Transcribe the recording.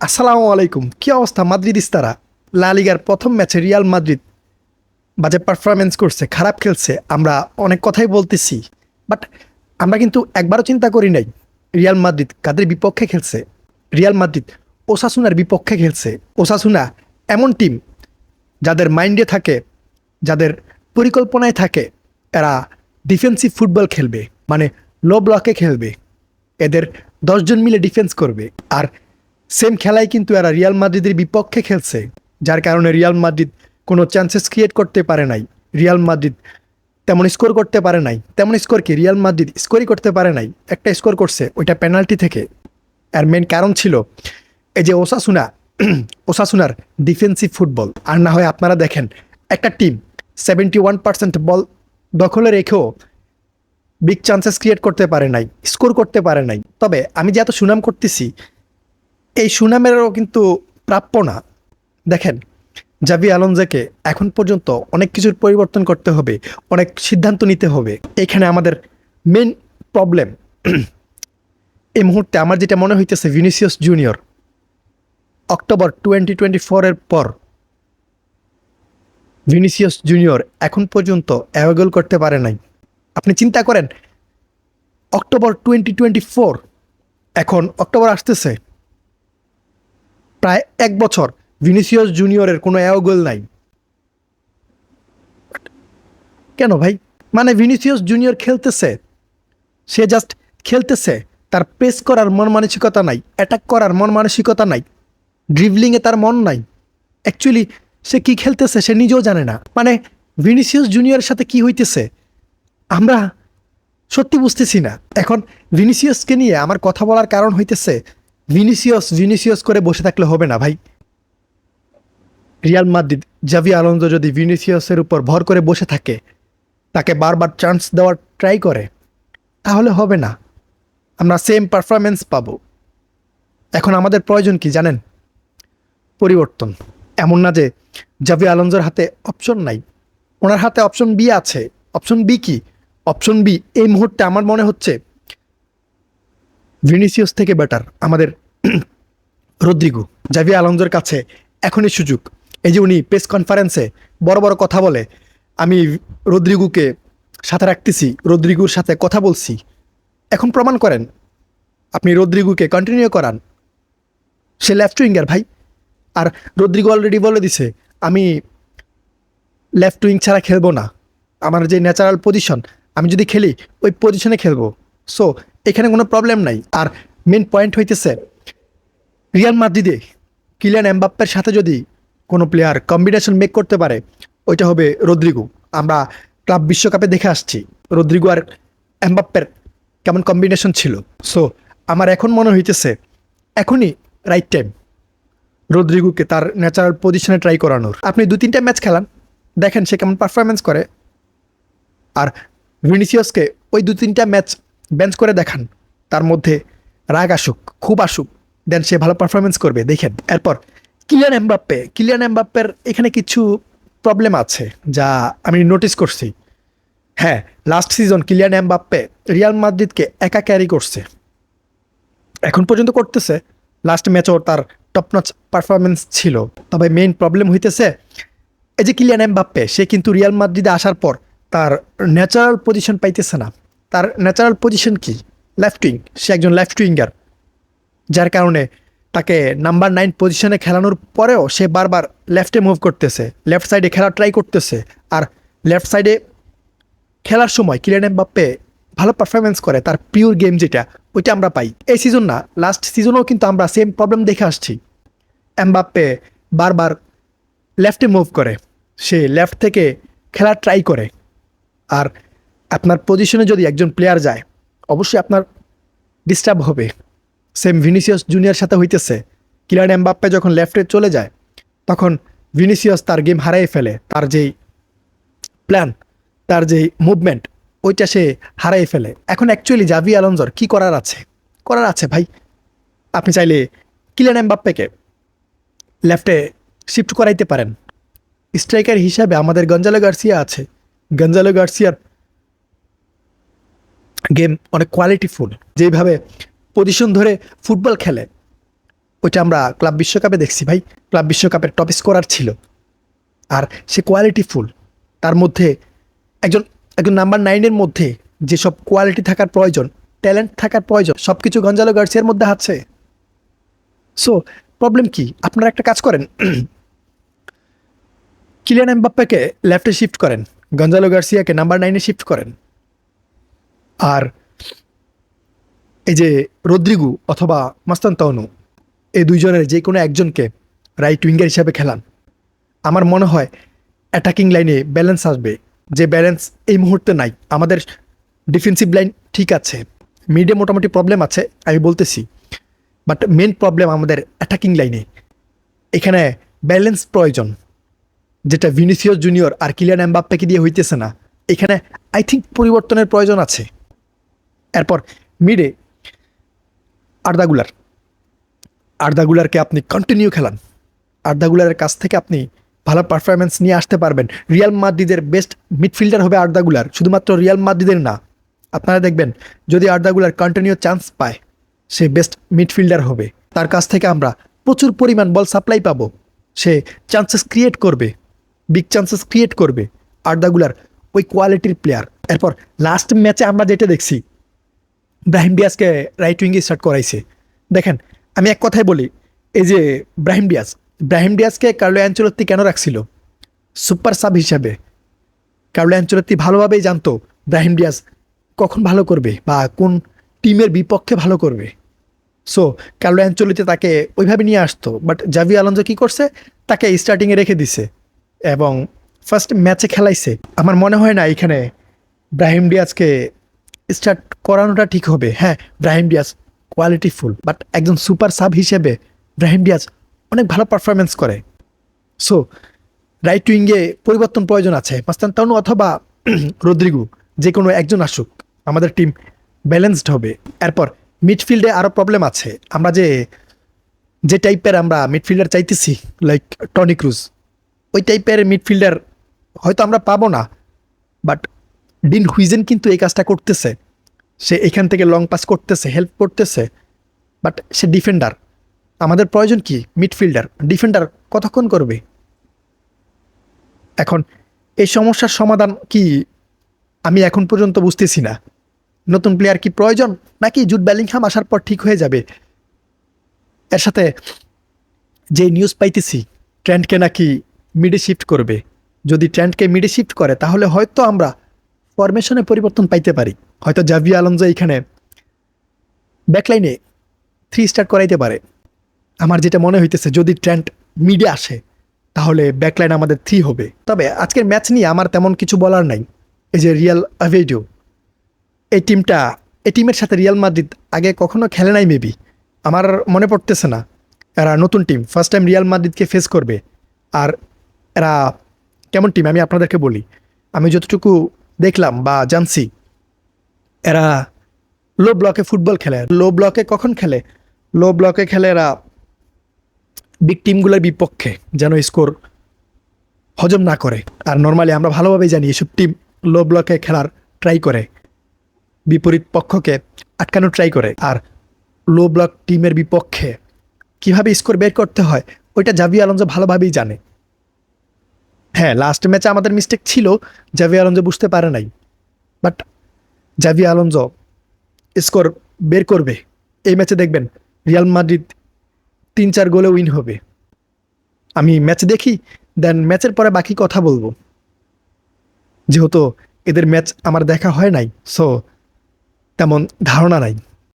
আসসালামু আলাইকুম। কি অবস্থা মাদ্রিদিস্তারা? লা লিগার প্রথম ম্যাচে রিয়াল মাদ্রিদ বাজে পারফরমেন্স করছে, খারাপ খেলছে। আমরা অনেক কথাই বলতেছি, বাট আমরা কিন্তু একবারও চিন্তা করি নাই রিয়াল মাদ্রিদ কাদের বিপক্ষে খেলছে। রিয়াল মাদ্রিদ ওসাসুনার বিপক্ষে খেলছে। ওসাসুনা এমন টিম যাদের মাইন্ডে থাকে, যাদের পরিকল্পনায় থাকে, এরা ডিফেন্সিভ ফুটবল খেলবে, মানে লো ব্লকে খেলবে। এদের 10 জন মিলে ডিফেন্স করবে। আর সেম খেলায় কিন্তু এরা রিয়াল মাদ্রিদের বিপক্ষে খেলছে, যার কারণে রিয়াল মাদ্রিদ কোনো চান্সেস ক্রিয়েট করতে পারে নাই। রিয়াল মাদ্রিদ তেমন স্কোর করতে পারে নাই। তেমন স্কোর কি রিয়াল মাদ্রিদ স্কোরই করতে পারে নাই। একটা স্কোর করছে, ওইটা পেনাল্টি থেকে। আর মেন কারণ ছিল এই যে ওসাসুনা ওসাসুনার ডিফেন্সিভ ফুটবল। আর না হয় আপনারা দেখেন, একটা টিম 71% বল দখলে রেখেও বিগ চান্সেস ক্রিয়েট করতে পারে নাই, স্কোর করতে পারে নাই। তবে আমি যে এত সুনাম করতেছি, এই সুনামেরও কিন্তু প্রাপ্য না। দেখেন, জাভি আলোনসোকে এখন পর্যন্ত অনেক কিছুর পরিবর্তন করতে হবে, অনেক সিদ্ধান্ত নিতে হবে। এখানে আমাদের মেন প্রবলেম এই মুহূর্তে আমার যেটা মনে হইতেছে, ভিনিসিয়াস জুনিয়র অক্টোবর 2024-এর পর ভিনিসিয়াস জুনিয়র এখন পর্যন্ত অ্যাওয়ে গোল করতে পারে নাই। আপনি চিন্তা করেন, অক্টোবর 2024, এখন অক্টোবর আসতেছে, প্রায় 1 বছর ভিনিসিয়াস জুনিয়রের কোনো অ্যাওয়ে গোল নাই। কেন ভাই? মানে ভিনিসিয়াস জুনিয়র খেলতেছে, সে জাস্ট খেলতেছে, তার প্রেস করার মন মানসিকতা নাই, অ্যাটাক করার মন মানসিকতা নাই, ড্রিবলিংয়ে তার মন নাই। অ্যাকচুয়ালি সে কি খেলতেছে সে নিজেও জানে না। মানে ভিনিসিয়াস জুনিয়রের সাথে কি হইতেছে আমরা সত্যি বুঝতেছি না। এখন ভিনিসিয়াসকে নিয়ে আমার কথা বলার কারণ হইতেছে, ভিনিসিয়াস ভিনিসিয়াস করে বসে থাকলে হবে না ভাই। রিয়াল মাদ্রিদ, জাভি আলোনসো যদি ভিনিসিয়াসের উপর ভর করে বসে থাকে, তাকে বারবার চান্স দেওয়ার ট্রাই করে, তাহলে হবে না। আমরা সেম পারফরমেন্স পাবো। এখন আমাদের প্রয়োজন কি জানেন? পরিবর্তন। এমন না যে জাভি আলোনসোর হাতে অপশন নাই, ওনার হাতে অপশন বি আছে। অপশন বি কি? অপশন বি এই মুহূর্তে আমার মনে হচ্ছে ভিনিসিয়াস থেকে বেটার আমাদের রদ্রিগো। জাভি আলোনসোর কাছে এখনই সুযোগ। এই যে উনি প্রেস কনফারেন্সে বড় বড় কথা বলে, আমি রদ্রিগোকে সাথে রাখতেছি, রদ্রিগোর সাথে কথা বলছি। এখন প্রমাণ করেন, আপনি রদ্রিগোকে কন্টিনিউ করান। সে লেফট উইঙ্গার ভাই। আর রদ্রিগো অলরেডি বলে দিছে, আমি লেফট উইং ছাড়া খেলবো না। আমার যে ন্যাচারাল পজিশন, আমি যদি খেলি ওই পজিশনে খেলবো। সো এখানে কোনো প্রবলেম নাই। আর মেন পয়েন্ট হইতেছে, রিয়াল মাদ্রিদে কিলিয়ান এমবাপ্পের সাথে যদি কোনো প্লেয়ার কম্বিনেশন মেক করতে পারে, ওইটা হবে রদ্রিগো। আমরা ক্লাব বিশ্বকাপে দেখে আসছি রদ্রিগো আর এমবাপ্পের কেমন কম্বিনেশন ছিল। সো আমার এখন মনে হইতেছে এখনই রাইট টাইম রদ্রিগোকে তার ন্যাচারাল পজিশনে ট্রাই করানোর। আপনি 2-3টা ম্যাচ খেলান, দেখেন সে কেমন পারফরমেন্স করে। আর ভিনিসিয়াসকে ওই 2-3টা ম্যাচ বেঞ্চ করে দেখান, তার মধ্যে রাগ আসুক, খুব আসুক, দেন সে ভালো পারফরমেন্স করবে, দেখেন। এরপর কিলিয়ান এমবাপ্পের এখানে কিছু প্রবলেম আছে যা আমি নোটিস করছি। হ্যাঁ, last season Kylian Mbappe Real মাদ্রিদকে একা ক্যারি করছে, এখন পর্যন্ত করতেছে। লাস্ট ম্যাচও তার টপ নচ পারফরমেন্স ছিল। তবে মেইন প্রবলেম হইতেছে, এই যে কিলিয়ান এমবাপ্পে, সে কিন্তু রিয়াল মাদ্রিদে আসার পর তার ন্যাচারাল পজিশন পাইতেছে না। তার ন্যাচারাল পজিশন কি? Left wing. সে একজন লেফট উইঙ্গার, যার কারণে তাকে নাম্বার 9 পজিশনে খেলানোর পরেও সে বারবার লেফটে মুভ করতেছে, লেফট সাইডে খেলা ট্রাই করতেছে। আর লেফট সাইডে খেলার সময় কিলিয়ান এমবাপ্পে ভালো পারফরমেন্স করে, তার পিওর গেম যেটা, ওইটা আমরা পাই। এই সিজন না, লাস্ট সিজনেও কিন্তু আমরা সেম প্রবলেম দেখে আসছি। এমবাপ্পে বারবার লেফটে মুভ করে, সে লেফট থেকে খেলা ট্রাই করে। আর আপনার পজিশনে যদি একজন প্লেয়ার যায়, অবশ্যই আপনার ডিস্টার্ব হবে। সেম ভিনিসিয়াস জুনিয়র সাথে হইতেছে। কিলিয়ান এমবাপ্পে যখন লেফটে চলে যায়, তখন ভিনিসিয়াস তার গেম হারিয়ে ফেলে। তার যেই প্ল্যান, তার যেই মুভমেন্ট, ওইটা সে হারিয়ে ফেলে। এখন অ্যাকচুয়ালি জাভি আলোনসোর কি করার আছে? করার আছে ভাই, আপনি চাইলে কিলিয়ান এমবাপ্পেকে লেফটে শিফট করাইতে পারেন। স্ট্রাইকার হিসাবে আমাদের গঞ্জালো গার্সিয়া আছে। গঞ্জালো গার্সিয়ার গেম অনেক কোয়ালিটিফুল, যেভাবে পজিশন ধরে ফুটবল খেলে, ওইটা আমরা ক্লাব বিশ্বকাপে দেখছি ভাই। ক্লাব বিশ্বকাপের টপ স্কোরার ছিল, আর সে কোয়ালিটিফুল। তার মধ্যে একজন একজন নাম্বার 9-এর মধ্যে যেসব কোয়ালিটি থাকার প্রয়োজন, ট্যালেন্ট থাকার প্রয়োজন, সব কিছু গঞ্জালো গার্সিয়ার মধ্যে আছে। সো প্রবলেম কি? আপনারা একটা কাজ করেন, কিলিয়ান এমবাপ্পেকে লেফটে শিফট করেন, গঞ্জালো গার্সিয়াকে নাম্বার 9-এ শিফট করেন, আর এই যে রদ্রিগু অথবা মাস্তানতাওনু, এই দুইজনের যে কোনো একজনকে রাইট উইঙ্গার হিসাবে খেলান। আমার মনে হয় অ্যাটাকিং লাইনে ব্যালেন্স আসবে, যে ব্যালেন্স এই মুহূর্তে নাই। আমাদের ডিফেন্সিভ লাইন ঠিক আছে, মিডে মোটামুটি প্রবলেম আছে আমি বলতেছি, বাট মেন প্রবলেম আমাদের অ্যাটাকিং লাইনে। এখানে ব্যালেন্স প্রয়োজন, যেটা ভিনিসিয়াস জুনিয়র আর কিলিয়ান এমবাপ্পেকে দিয়ে হইতেছে না। এখানে আই থিঙ্ক পরিবর্তনের প্রয়োজন আছে। এরপর মিডে আর্দাগুলারকে আপনি কন্টিনিউ খেলান। আর্দাগুলারের কাছ থেকে আপনি ভালো পারফরমেন্স নিয়ে আসতে পারবেন। রিয়াল মাদ্রিদের বেস্ট মিডফিল্ডার হবে আর্দাগুলার, শুধুমাত্র রিয়াল মাদ্রিদের না। আপনারা দেখবেন যদি আর্দাগুলার কন্টিনিউ চান্স পায়, সে বেস্ট মিডফিল্ডার হবে। তার কাছ থেকে আমরা প্রচুর পরিমাণ বল সাপ্লাই পাবো। সে চান্সেস ক্রিয়েট করবে, বিগ চান্সেস ক্রিয়েট করবে। আর্দাগুলার ওই কোয়ালিটির প্লেয়ার। এরপর লাস্ট ম্যাচে আমরা যেটা দেখছি, ব্রাহিম ডিয়াজকে রাইট উইঙ্গে স্টার্ট করাইছে। দেখেন, আমি এক কথায় বলি, এই যে ব্রাহিম ডিয়াজকে কার্লো অ্যানচেলত্তি কেন রাখছিল? সুপার সাব হিসাবে। কার্লো অ্যানচেলত্তি ভালোভাবেই জানতো ব্রাহিম ডিয়াজ কখন ভালো করবে বা কোন টিমের বিপক্ষে ভালো করবে। সো কার্লো অ্যানচেলত্তি তাকে ওইভাবে নিয়ে আসতো। বাট জাভি আলোনসো কী করছে? তাকে স্টার্টিংয়ে রেখে দিছে এবং ফার্স্ট ম্যাচে খেলাইছে। আমার মনে হয় না এখানে ব্রাহিম ডিয়াজকে স্টার্ট করানোটা ঠিক হবে। হ্যাঁ, ব্রাহিম ডিয়াজ কোয়ালিটিফুল, বাট একজন সুপার সাব হিসেবে ব্রাহিম ডিয়াজ অনেক ভালো পারফরমেন্স করে। সো রাইট উইঙ্গে পরিবর্তন প্রয়োজন আছে। মাস্তানতাওনু অথবা রদ্রিগু, যে কোনো একজন আসুক, আমাদের টিম ব্যালেন্সড হবে। এরপর মিডফিল্ডে আরও প্রবলেম আছে। আমরা যে টাইপের আমরা মিডফিল্ডার চাইতেছি, লাইক টনি ক্রুজ, ওই টাইপের মিডফিল্ডার হয়তো আমরা পাবো না, বাট ডিন হুইজেন কিন্তু এই কাজটা করতেছে। সে এখান থেকে লং পাস করতেছে, হেল্প করতেছে, বাট সে ডিফেন্ডার। আমাদের প্রয়োজন কি? মিডফিল্ডার। ডিফেন্ডার কতক্ষণ করবে? এখন এই সমস্যার সমাধান কি আমি এখন পর্যন্ত বুঝতেছি না। নতুন প্লেয়ার কি প্রয়োজন, নাকি জুড বেলিংহাম আসার পর ঠিক হয়ে যাবে? এর সাথে যে নিউজ পাইতেছি, ট্রেন্ডকে নাকি মিডে শিফট করবে। যদি ট্রেন্ডকে মিডে শিফট করে, তাহলে হয়তো আমরা ফরমেশনে পরিবর্তন পাইতে পারি। হয়তো জাভি আলোনসো এখানে ব্যাকলাইনে 3 স্টার করাইতে পারে। আমার যেটা মনে হইতেছে, যদি ট্রেন্ড মিডে আসে, তাহলে ব্যাকলাইন আমাদের 3 হবে। তবে আজকের ম্যাচ নিয়ে আমার তেমন কিছু বলার নাই। এই যে রিয়াল অ্যাভেডো, এই টিমের সাথে রিয়াল মাদ্রিদ আগে কখনো খেলে নাই মেবি, আমার মনে পড়তেছে না। এরা নতুন টিম, ফার্স্ট টাইম রিয়াল মাদ্রিদকে ফেস করবে। আর এরা কেমন টিম আমি আপনাদেরকে বলি। আমি যতটুকু দেখলাম বা জানছি, এরা লো ব্লকে ফুটবল খেলে। লো ব্লকে কখন খেলে? লো ব্লকে খেলে এরা বিগ টিমগুলোর বিপক্ষে, যেন স্কোর হজম না করে। আর নর্মালি আমরা ভালোভাবেই জানি এসব টিম লো ব্লকে খেলার ট্রাই করে, বিপরীত পক্ষকে আটকানো ট্রাই করে। আর লো ব্লক টিমের বিপক্ষে কিভাবে স্কোর বের করতে হয়, ওইটা জাভি আলোনসো ভালোভাবেই জানে। হ্যাঁ, লাস্ট ম্যাচে আমাদের মিস্টেক ছিল, জাভি আলোনসো বুঝতে পারে নাই। বাট জাভি আলোনসো স্কোর বের করবে। এই ম্যাচে দেখবেন রিয়াল মাদ্রিদ 3-4 গোলে উইন হবে। আমি ম্যাচ দেখি, দেন ম্যাচের পরে বাকি কথা বলবো। যেহেতু এদের ম্যাচ আমার দেখা হয় নাই, সো তেমন ধারণা নাই।